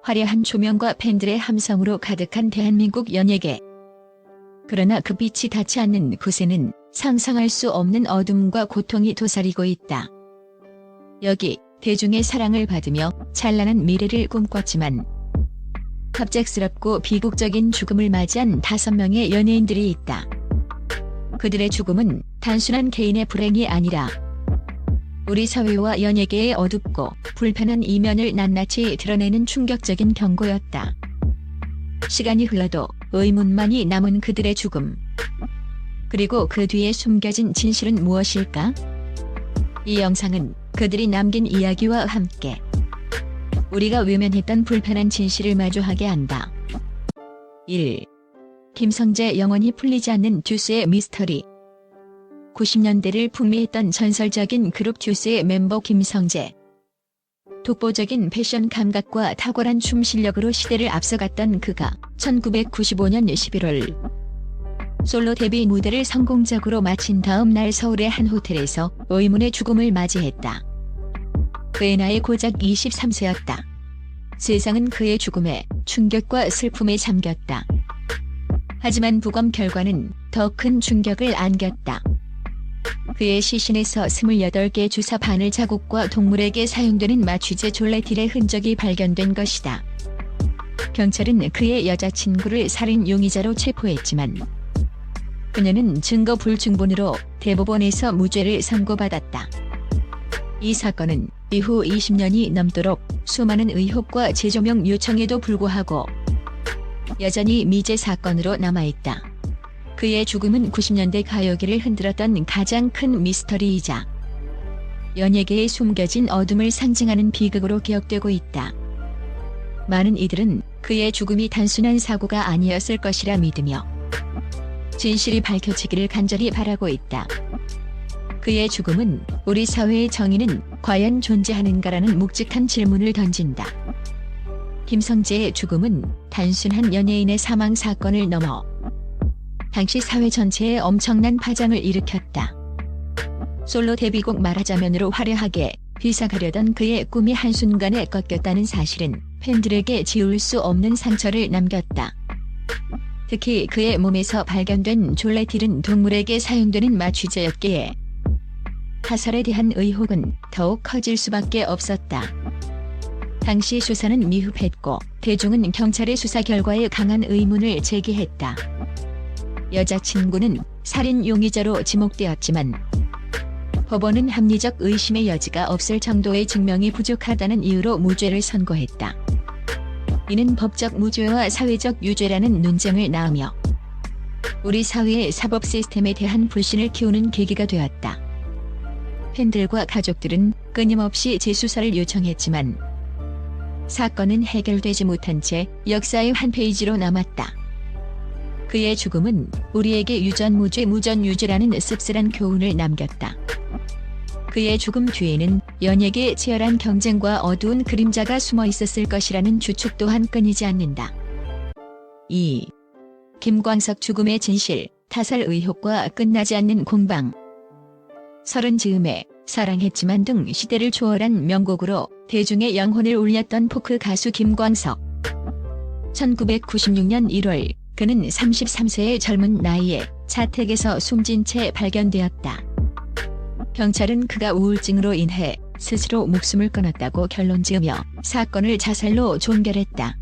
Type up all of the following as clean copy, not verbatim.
화려한 조명과 팬들의 함성으로 가득한 대한민국 연예계. 그러나 그 빛이 닿지 않는 곳에는 상상할 수 없는 어둠과 고통이 도사리고 있다. 여기 대중의 사랑을 받으며 찬란한 미래를 꿈꿨지만 갑작스럽고 비극적인 죽음을 맞이한 5명의 연예인들이 있다. 그들의 죽음은 단순한 개인의 불행이 아니라 우리 사회와 연예계의 어둡고 불편한 이면을 낱낱이 드러내는 충격적인 경고였다. 시간이 흘러도 의문만이 남은 그들의 죽음. 그리고 그 뒤에 숨겨진 진실은 무엇일까? 이 영상은 그들이 남긴 이야기와 함께 우리가 외면했던 불편한 진실을 마주하게 한다. 1. 김성재 영원히 풀리지 않는 듀스의 미스터리. 90년대를 풍미했던 전설적인 그룹 듀스의 멤버 김성재. 독보적인 패션 감각과 탁월한 춤 실력으로 시대를 앞서갔던 그가 1995년 11월 솔로 데뷔 무대를 성공적으로 마친 다음 날 서울의 한 호텔에서 의문의 죽음을 맞이했다. 그의 나이 고작 23세였다. 세상은 그의 죽음에 충격과 슬픔에 잠겼다. 하지만 부검 결과는 더 큰 충격을 안겼다. 그의 시신에서 28개 주사 바늘 자국과 동물에게 사용되는 마취제 졸레틸의 흔적이 발견된 것이다. 경찰은 그의 여자친구를 살인 용의자로 체포했지만 그녀는 증거 불충분으로 대법원에서 무죄를 선고받았다. 이 사건은 이후 20년이 넘도록 수많은 의혹과 재조명 요청에도 불구하고 여전히 미제 사건으로 남아있다. 그의 죽음은 90년대 가요계를 흔들었던 가장 큰 미스터리이자 연예계에 숨겨진 어둠을 상징하는 비극으로 기억되고 있다. 많은 이들은 그의 죽음이 단순한 사고가 아니었을 것이라 믿으며 진실이 밝혀지기를 간절히 바라고 있다. 그의 죽음은 우리 사회의 정의는 과연 존재하는가라는 묵직한 질문을 던진다. 김성재의 죽음은 단순한 연예인의 사망 사건을 넘어 당시 사회 전체에 엄청난 파장을 일으켰다. 솔로 데뷔곡 말하자면으로 화려하게 비상하려던 그의 꿈이 한순간에 꺾였다는 사실은 팬들에게 지울 수 없는 상처를 남겼다. 특히 그의 몸에서 발견된 졸레틸은 동물에게 사용되는 마취제였기에 타살에 대한 의혹은 더욱 커질 수밖에 없었다. 당시 수사는 미흡했고 대중은 경찰의 수사 결과에 강한 의문을 제기했다. 여자친구는 살인 용의자로 지목되었지만 법원은 합리적 의심의 여지가 없을 정도의 증명이 부족하다는 이유로 무죄를 선고했다. 이는 법적 무죄와 사회적 유죄라는 논쟁을 낳으며 우리 사회의 사법 시스템에 대한 불신을 키우는 계기가 되었다. 팬들과 가족들은 끊임없이 재수사를 요청했지만 사건은 해결되지 못한 채 역사의 한 페이지로 남았다. 그의 죽음은 우리에게 유전무죄 무전유죄라는 씁쓸한 교훈을 남겼다. 그의 죽음 뒤에는 연예계의 치열한 경쟁과 어두운 그림자가 숨어 있었을 것이라는 추측 또한 끊이지 않는다. 2. 김광석 죽음의 진실, 타살 의혹과 끝나지 않는 공방. 서른 즈음에 사랑했지만 등 시대를 초월한 명곡으로 대중의 영혼을 울렸던 포크 가수 김광석. 1996년 1월 그는 33세의 젊은 나이에 자택에서 숨진 채 발견되었다. 경찰은 그가 우울증으로 인해 스스로 목숨을 끊었다고 결론지으며 사건을 자살로 종결했다.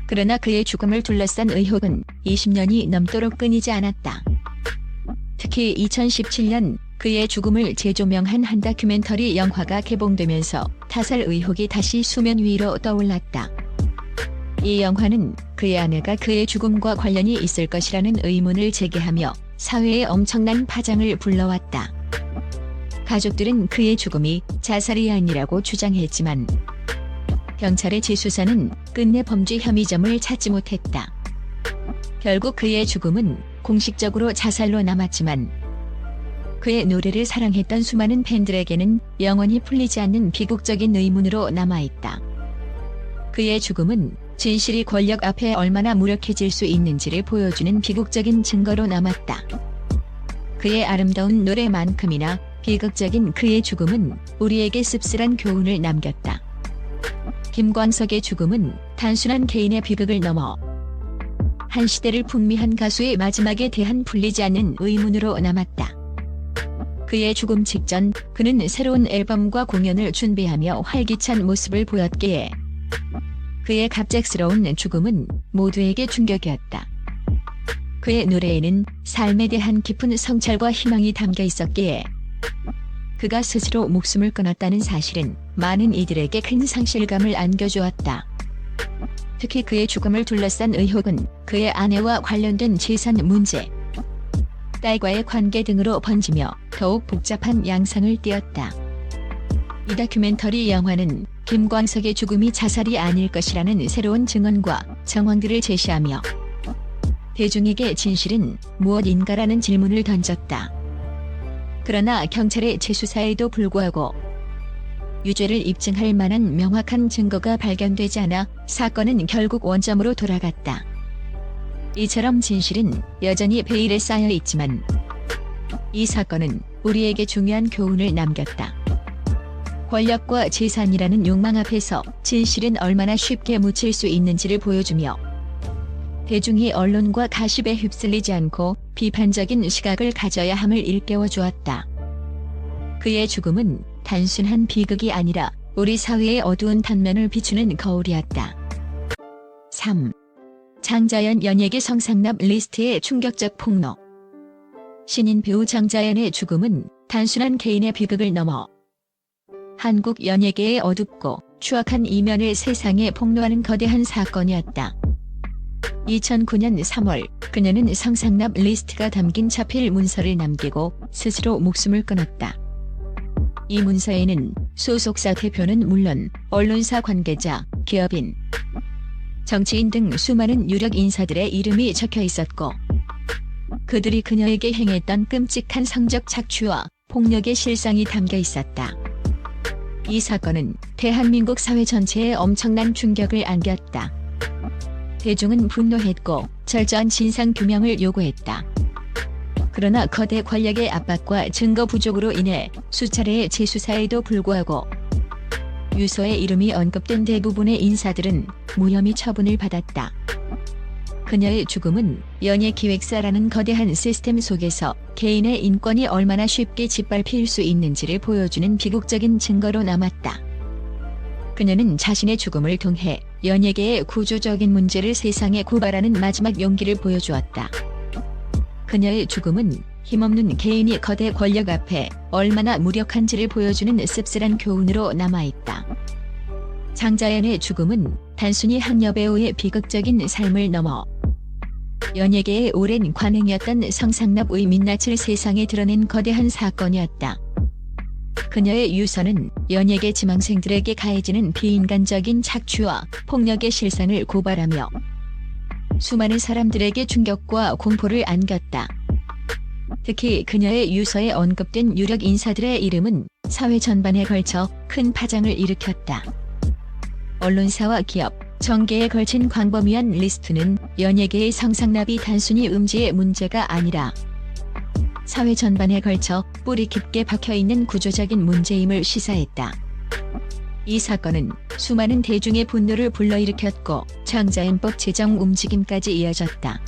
그러나 그의 죽음을 둘러싼 의혹은 20년이 넘도록 끊이지 않았다. 특히 2017년 그의 죽음을 재조명한 한 다큐멘터리 영화가 개봉되면서 타살 의혹이 다시 수면 위로 떠올랐다. 이 영화는 그의 아내가 그의 죽음과 관련이 있을 것이라는 의문을 제기하며 사회에 엄청난 파장을 불러왔다. 가족들은 그의 죽음이 자살이 아니라고 주장했지만 경찰의 재수사는 끝내 범죄 혐의점을 찾지 못했다. 결국 그의 죽음은 공식적으로 자살로 남았지만 그의 노래를 사랑했던 수많은 팬들에게는 영원히 풀리지 않는 비극적인 의문으로 남아있다. 그의 죽음은 진실이 권력 앞에 얼마나 무력해질 수 있는지를 보여주는 비극적인 증거로 남았다. 그의 아름다운 노래만큼이나 비극적인 그의 죽음은 우리에게 씁쓸한 교훈을 남겼다. 김광석의 죽음은 단순한 개인의 비극을 넘어 한 시대를 풍미한 가수의 마지막에 대한 풀리지 않는 의문으로 남았다. 그의 죽음 직전 그는 새로운 앨범과 공연을 준비하며 활기찬 모습을 보였기에 그의 갑작스러운 죽음은 모두에게 충격이었다. 그의 노래에는 삶에 대한 깊은 성찰과 희망이 담겨 있었기에 그가 스스로 목숨을 끊었다는 사실은 많은 이들에게 큰 상실감을 안겨주었다. 특히 그의 죽음을 둘러싼 의혹은 그의 아내와 관련된 재산 문제, 딸과의 관계 등으로 번지며 더욱 복잡한 양상을 띠었다. 이 다큐멘터리 영화는 김광석의 죽음이 자살이 아닐 것이라는 새로운 증언과 정황들을 제시하며 대중에게 진실은 무엇인가라는 질문을 던졌다. 그러나 경찰의 재수사에도 불구하고 유죄를 입증할 만한 명확한 증거가 발견되지 않아 사건은 결국 원점으로 돌아갔다. 이처럼 진실은 여전히 베일에 쌓여 있지만 이 사건은 우리에게 중요한 교훈을 남겼다. 권력과 재산이라는 욕망 앞에서 진실은 얼마나 쉽게 묻힐 수 있는지를 보여주며 대중이 언론과 가십에 휩쓸리지 않고 비판적인 시각을 가져야 함을 일깨워 주었다. 그의 죽음은 단순한 비극이 아니라 우리 사회의 어두운 단면을 비추는 거울이었다. 3. 장자연 연예계 성상납 리스트의 충격적 폭로. 신인 배우 장자연의 죽음은 단순한 개인의 비극을 넘어 한국 연예계의 어둡고 추악한 이면을 세상에 폭로하는 거대한 사건이었다. 2009년 3월 그녀는 성상납 리스트가 담긴 자필 문서를 남기고 스스로 목숨을 끊었다. 이 문서에는 소속사 대표는 물론 언론사 관계자, 기업인, 정치인 등 수많은 유력 인사들의 이름이 적혀 있었고 그들이 그녀에게 행했던 끔찍한 성적 착취와 폭력의 실상이 담겨 있었다. 이 사건은 대한민국 사회 전체에 엄청난 충격을 안겼다. 대중은 분노했고 철저한 진상규명을 요구했다. 그러나 거대 권력의 압박과 증거 부족으로 인해 수차례의 재수사에도 불구하고 유서에 이름이 언급된 대부분의 인사들은 무혐의 처분을 받았다. 그녀의 죽음은 연예기획사라는 거대한 시스템 속에서 개인의 인권이 얼마나 쉽게 짓밟힐 수 있는지를 보여주는 비극적인 증거로 남았다. 그녀는 자신의 죽음을 통해 연예계의 구조적인 문제를 세상에 고발하는 마지막 용기를 보여주었다. 그녀의 죽음은 힘없는 개인이 거대 권력 앞에 얼마나 무력한지를 보여주는 씁쓸한 교훈으로 남아있다. 장자연의 죽음은 단순히 한 여배우의 비극적인 삶을 넘어 연예계의 오랜 관행이었던 성상납의 민낯을 세상에 드러낸 거대한 사건이었다. 그녀의 유서는 연예계 지망생들에게 가해지는 비인간적인 착취와 폭력의 실상을 고발하며 수많은 사람들에게 충격과 공포를 안겼다. 특히 그녀의 유서에 언급된 유력 인사들의 이름은 사회 전반에 걸쳐 큰 파장을 일으켰다. 언론사와 기업, 정계에 걸친 광범위한 리스트는 연예계의 성상납이 단순히 음지의 문제가 아니라 사회 전반에 걸쳐 뿌리 깊게 박혀있는 구조적인 문제임을 시사했다. 이 사건은 수많은 대중의 분노를 불러일으켰고 장자연법 제정 움직임까지 이어졌다.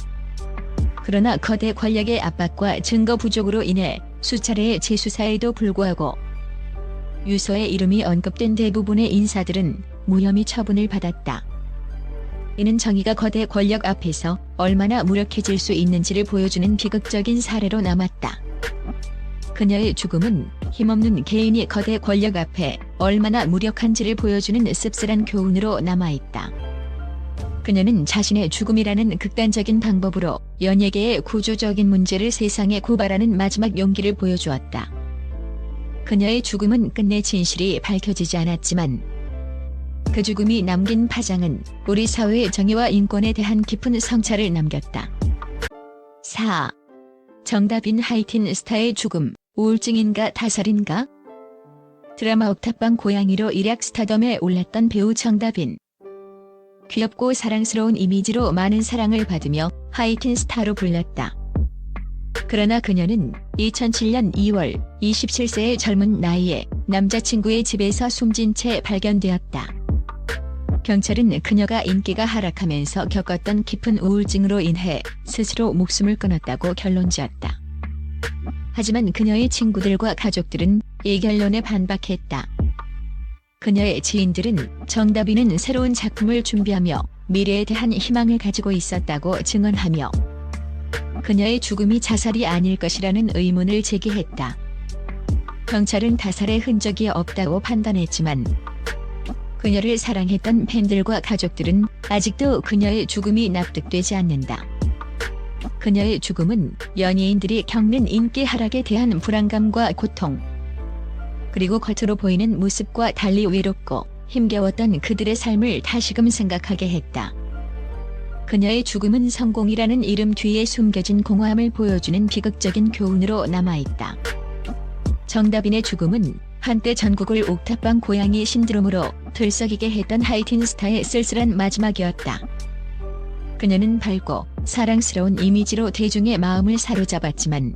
그러나 거대 권력의 압박과 증거 부족으로 인해 수차례의 재수사에도 불구하고 유서에 이름이 언급된 대부분의 인사들은 무혐의 처분을 받았다. 이는 정의가 거대 권력 앞에서 얼마나 무력해질 수 있는지를 보여주는 비극적인 사례로 남았다. 그녀의 죽음은 힘없는 개인이 거대 권력 앞에 얼마나 무력한지를 보여주는 씁쓸한 교훈으로 남아있다. 그녀는 자신의 죽음이라는 극단적인 방법으로 연예계의 구조적인 문제를 세상에 고발하는 마지막 용기를 보여주었다. 그녀의 죽음은 끝내 진실이 밝혀지지 않았지만 그 죽음이 남긴 파장은 우리 사회의 정의와 인권에 대한 깊은 성찰을 남겼다. 4. 정다빈 하이틴 스타의 죽음, 우울증인가 타살인가? 드라마 옥탑방 고양이로 일약 스타덤에 올랐던 배우 정다빈. 귀엽고 사랑스러운 이미지로 많은 사랑을 받으며 하이틴 스타로 불렸다. 그러나 그녀는 2007년 2월 27세의 젊은 나이에 남자친구의 집에서 숨진 채 발견되었다. 경찰은 그녀가 인기가 하락하면서 겪었던 깊은 우울증으로 인해 스스로 목숨을 끊었다고 결론지었다. 하지만 그녀의 친구들과 가족들은 이 결론에 반박했다. 그녀의 지인들은 정다빈은 새로운 작품을 준비하며 미래에 대한 희망을 가지고 있었다고 증언하며 그녀의 죽음이 자살이 아닐 것이라는 의문을 제기했다. 경찰은 타살의 흔적이 없다고 판단했지만 그녀를 사랑했던 팬들과 가족들은 아직도 그녀의 죽음이 납득되지 않는다. 그녀의 죽음은 연예인들이 겪는 인기 하락에 대한 불안감과 고통, 그리고 겉으로 보이는 모습과 달리 외롭고 힘겨웠던 그들의 삶을 다시금 생각하게 했다. 그녀의 죽음은 성공이라는 이름 뒤에 숨겨진 공허함을 보여주는 비극적인 교훈으로 남아있다. 정다빈의 죽음은 한때 전국을 옥탑방 고양이 신드롬으로 들썩이게 했던 하이틴 스타의 쓸쓸한 마지막이었다. 그녀는 밝고 사랑스러운 이미지로 대중의 마음을 사로잡았지만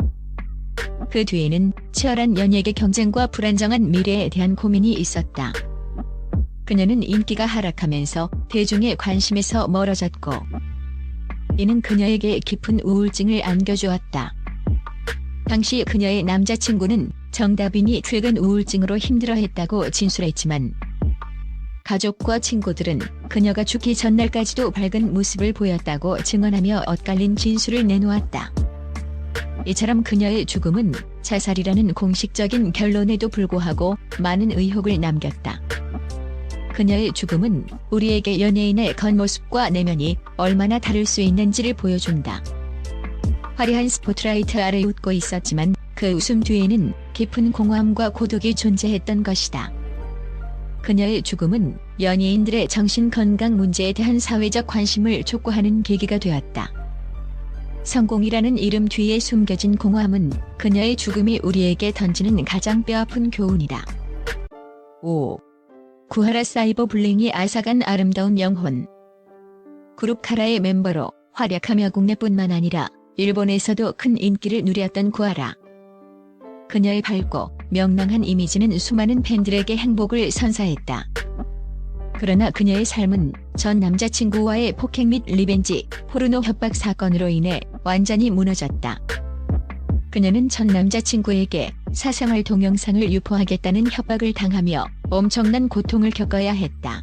그 뒤에는 치열한 연예계 경쟁과 불안정한 미래에 대한 고민이 있었다. 그녀는 인기가 하락하면서 대중의 관심에서 멀어졌고 이는 그녀에게 깊은 우울증을 안겨주었다. 당시 그녀의 남자친구는 정다빈이 최근 우울증으로 힘들어했다고 진술했지만 가족과 친구들은 그녀가 죽기 전날까지도 밝은 모습을 보였다고 증언하며 엇갈린 진술을 내놓았다. 이처럼 그녀의 죽음은 자살이라는 공식적인 결론에도 불구하고 많은 의혹을 남겼다. 그녀의 죽음은 우리에게 연예인의 겉모습과 내면이 얼마나 다를 수 있는지를 보여준다. 화려한 스포트라이트 아래 웃고 있었지만 그 웃음 뒤에는 깊은 공허함과 고독이 존재했던 것이다. 그녀의 죽음은 연예인들의 정신건강 문제에 대한 사회적 관심을 촉구하는 계기가 되었다. 성공이라는 이름 뒤에 숨겨진 공허함은 그녀의 죽음이 우리에게 던지는 가장 뼈아픈 교훈이다. 5. 구하라 사이버 불링이 앗아간 아름다운 영혼. 그룹 카라의 멤버로 활약하며 국내뿐만 아니라 일본에서도 큰 인기를 누렸던 구하라. 그녀의 밝고 명랑한 이미지는 수많은 팬들에게 행복을 선사했다. 그러나 그녀의 삶은 전 남자친구와의 폭행 및 리벤지 포르노 협박 사건으로 인해 완전히 무너졌다. 그녀는 전 남자친구에게 사생활 동영상을 유포하겠다는 협박을 당하며 엄청난 고통을 겪어야 했다.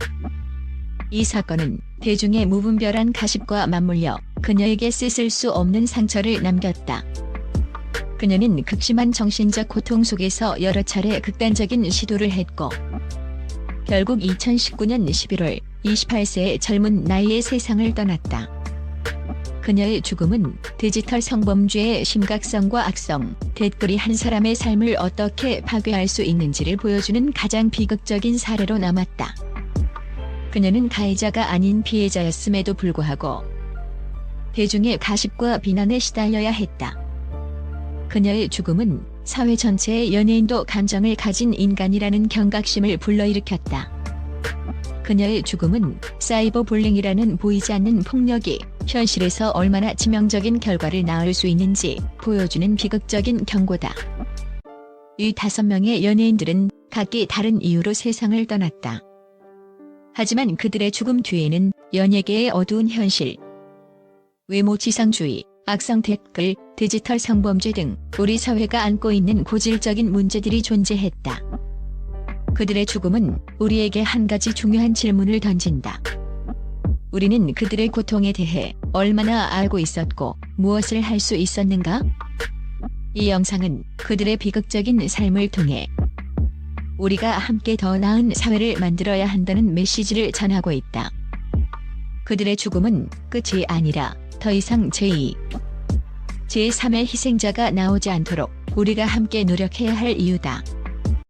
이 사건은 대중의 무분별한 가십과 맞물려 그녀에게 씻을 수 없는 상처를 남겼다. 그녀는 극심한 정신적 고통 속에서 여러 차례 극단적인 시도를 했고 결국 2019년 11월 28세의 젊은 나이에 세상을 떠났다. 그녀의 죽음은 디지털 성범죄의 심각성과 악성, 댓글이 한 사람의 삶을 어떻게 파괴할 수 있는지를 보여주는 가장 비극적인 사례로 남았다. 그녀는 가해자가 아닌 피해자였음에도 불구하고 대중의 가십과 비난에 시달려야 했다. 그녀의 죽음은 사회 전체의 연예인도 감정을 가진 인간이라는 경각심을 불러일으켰다. 그녀의 죽음은 사이버 불링이라는 보이지 않는 폭력이 현실에서 얼마나 치명적인 결과를 낳을 수 있는지 보여주는 비극적인 경고다. 이 5명의 연예인들은 각기 다른 이유로 세상을 떠났다. 하지만 그들의 죽음 뒤에는 연예계의 어두운 현실, 외모 지상주의, 악성 댓글, 디지털 성범죄 등 우리 사회가 안고 있는 고질적인 문제들이 존재했다. 그들의 죽음은 우리에게 한 가지 중요한 질문을 던진다. 우리는 그들의 고통에 대해 얼마나 알고 있었고 무엇을 할 수 있었는가? 이 영상은 그들의 비극적인 삶을 통해 우리가 함께 더 나은 사회를 만들어야 한다는 메시지를 전하고 있다. 그들의 죽음은 끝이 아니라 더 이상 제2, 제3의 희생자가 나오지 않도록 우리가 함께 노력해야 할 이유다.